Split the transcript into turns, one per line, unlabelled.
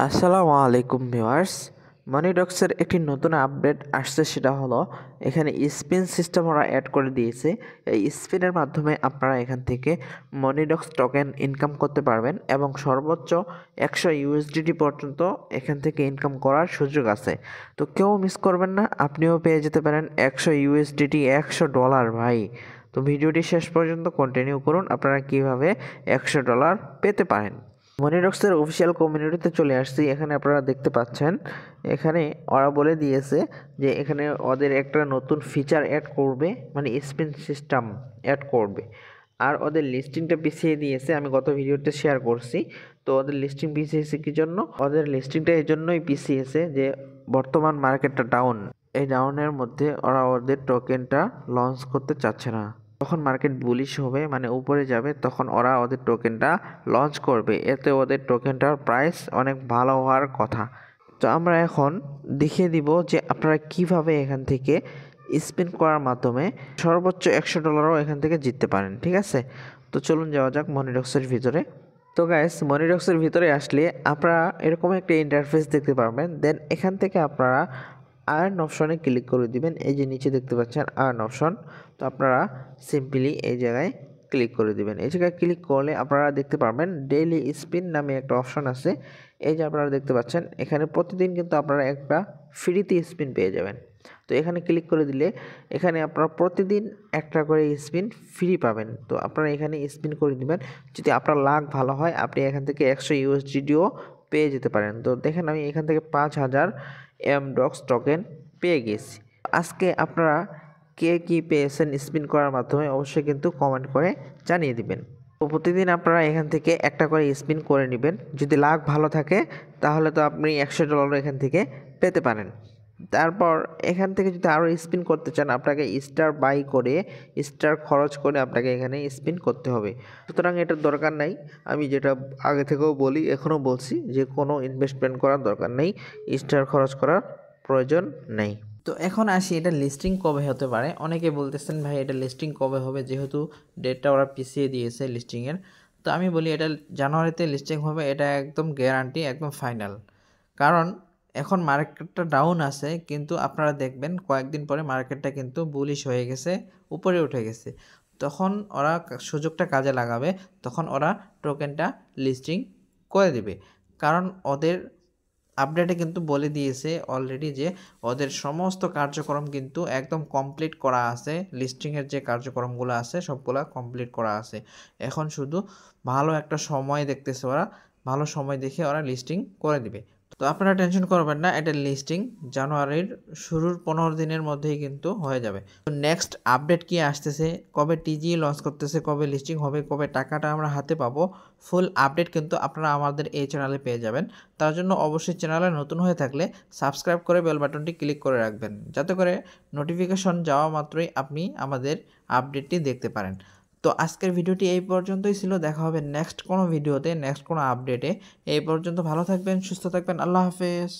আসসালামু আলাইকুম ভিউয়ার্স। মানিডক্সের একটি নতুন আপডেট আসছে, সেটা হলো এখানে স্পিন সিস্টেম ওরা অ্যাড করে দিয়েছে। এই স্পিনের মাধ্যমে আপনারা এখান থেকে মানিডক্স টোকেন ইনকাম করতে পারবেন এবং সর্বোচ্চ 100 ইউএসডিটি পর্যন্ত এখান থেকে ইনকাম করার সুযোগ আছে। তো কেউ মিস করবেন না, আপনিও পেয়ে যেতে পারেন 100 ইউএসডিটি, $100 ভাই। তো ভিডিওটি শেষ পর্যন্ত কন্টিনিউ করুন, আপনারা কিভাবে $100 পেতে পারেন। মনিরক্সের অফিসিয়াল কমিউনিটিতে চলে আসছি। এখানে আপনারা দেখতে পাচ্ছেন, এখানে ওরা বলে দিয়েছে যে এখানে ওদের একটা নতুন ফিচার অ্যাড করবে, মানে স্পিন সিস্টেম অ্যাড করবে। আর ওদের লিস্টিংটা পিছিয়ে দিয়েছে, আমি গত ভিডিওতে শেয়ার করছি। তো ওদের লিস্টিং পিছিয়েছে কি জন্য? ওদের লিস্টিংটা এই জন্যই পিছিয়েছে যে বর্তমান মার্কেটটা ডাউন, এই ডাউনের মধ্যে ওরা ওদের টোকেনটা লঞ্চ করতে চাচ্ছে না। যখন মার্কেট বুলিশ হবে, মানে উপরে যাবে, তখন ওরা ওদের টোকেনটা লঞ্চ করবে, এতে ওদের টোকেনটার প্রাইস অনেক ভালো হওয়ার কথা। তো আমরা এখন দেখিয়ে দিব যে আপনারা কিভাবে এখান থেকে স্পিন করার মাধ্যমে সর্বোচ্চ $100 এখান থেকে জিততে পারেন। ঠিক আছে, তো চলুন যাওয়া যাক মনিডক্সের ভিতরে। তো গাইস, মনিডক্সের ভিতরে আসলে আপনারা এরকম একটা ইন্টারফেস দেখতে পারবেন। দেন এখান থেকে আপনারা আর্ন অপশনে ক্লিক করে দিবেন। এই যে নিচে দেখতে পাচ্ছেন আর্ন অপশন, তো আপনারা সিম্পলি এই জায়গায় ক্লিক করে দিবেন। এই জায়গায় ক্লিক করলে আপনারা দেখতে পারবেন ডেইলি স্পিন নামে একটা অপশন আছে। এই যে আপনারা দেখতে পাচ্ছেন, এখানে প্রতিদিন কিন্তু আপনারা একটা ফ্রিতে স্পিন পেয়ে যাবেন। তো এখানে ক্লিক করে দিলে এখানে আপনারা প্রতিদিন একটা করে স্পিন ফ্রি পাবেন। তো আপনারা এখানে স্পিন করে দিবেন। যদি আপনার লাক ভালো হয়, আপনি এখান থেকে 100 ইউএসডিটিও পেয়ে যেতে পারেন। তো দেখেন, আমি এখান থেকে 5000 এমডক্স টোকেন পেয়ে গেছি। আজকে আপনারা কে কী পেয়েছেন স্পিন করার মাধ্যমে অবশ্যই কিন্তু কমেন্ট করে জানিয়ে দিবেন। তো প্রতিদিন আপনারা এখান থেকে একটা করে স্পিন করে নেবেন। যদি লাক ভালো থাকে তাহলে তো আপনি $100 এখান থেকে পেতে পারেন। তারপর এখান থেকে যদি আরও স্পিন করতে চান, আপনাকে স্টার বাই করে, স্টার খরচ করে আপনাকে এখানে স্পিন করতে হবে। সুতরাং এটার দরকার নাই। আমি যেটা আগে থেকেও বলি, এখনও বলছি, যে কোনো ইনভেস্টমেন্ট করার দরকার নেই, স্টার খরচ করার প্রয়োজন নেই। তো এখন আসি, এটা লিস্টিং কবে হতে পারে। অনেকে বলতেছেন ভাই এটা লিস্টিং কবে হবে, যেহেতু ডেটটা ওরা পিছিয়ে দিয়েছে লিস্টিংয়ের। তো আমি বলি এটা জানুয়ারিতে লিস্টিং হবে, এটা একদম গ্যারান্টি, একদম ফাইনাল। কারণ এখন মার্কেটটা ডাউন আছে, কিন্তু আপনারা দেখবেন কয়েকদিন পরে মার্কেটটা কিন্তু বুলিশ হয়ে গেছে, উপরে উঠে গেছে। তখন ওরা সুযোগটা কাজে লাগাবে, তখন ওরা টোকেনটা লিস্টিং করে দিবে। কারণ ওদের আপডেটে কিন্তু বলে দিয়েছে অলরেডি যে ওদের সমস্ত কার্যক্রম কিন্তু একদম কমপ্লিট করা আছে। লিস্টিংয়ের যে কার্যক্রমগুলো আছে সবগুলা কমপ্লিট করা আছে। এখন শুধু ভালো একটা সময় দেখতেছে ওরা, ভালো সময় দেখে ওরা লিস্টিং করে দিবে। তো আপনারা টেনশন করবেন না, এটা লিস্টিং জানুয়ারির শুরুর 15 দিনের মধ্যেই কিন্তু হয়ে যাবে। তো নেক্সট আপডেট কি আসতেছে, কবে টিজি লঞ্চ করতেছে, কবে লিস্টিং হবে, কবে টাকাটা আমরা হাতে পাবো, ফুল আপডেট কিন্তু আপনারা আমাদের এই চ্যানেলে পেয়ে যাবেন। তার জন্য অবশ্যই চ্যানেলে নতুন হয়ে থাকলে সাবস্ক্রাইব করে বেল বাটনটি ক্লিক করে রাখবেন, যাতে করে নোটিফিকেশন যাওয়া মাত্রই আপনি আমাদের আপডেটটি দেখতে পারেন। তো আজকের ভিডিওটি এই পর্যন্তই ছিল। দেখা হবে নেক্সট কোনো ভিডিওতে, নেক্সট কোনো আপডেটে। এই পর্যন্ত ভালো থাকবেন, সুস্থ থাকবেন, আল্লাহ হাফেজ।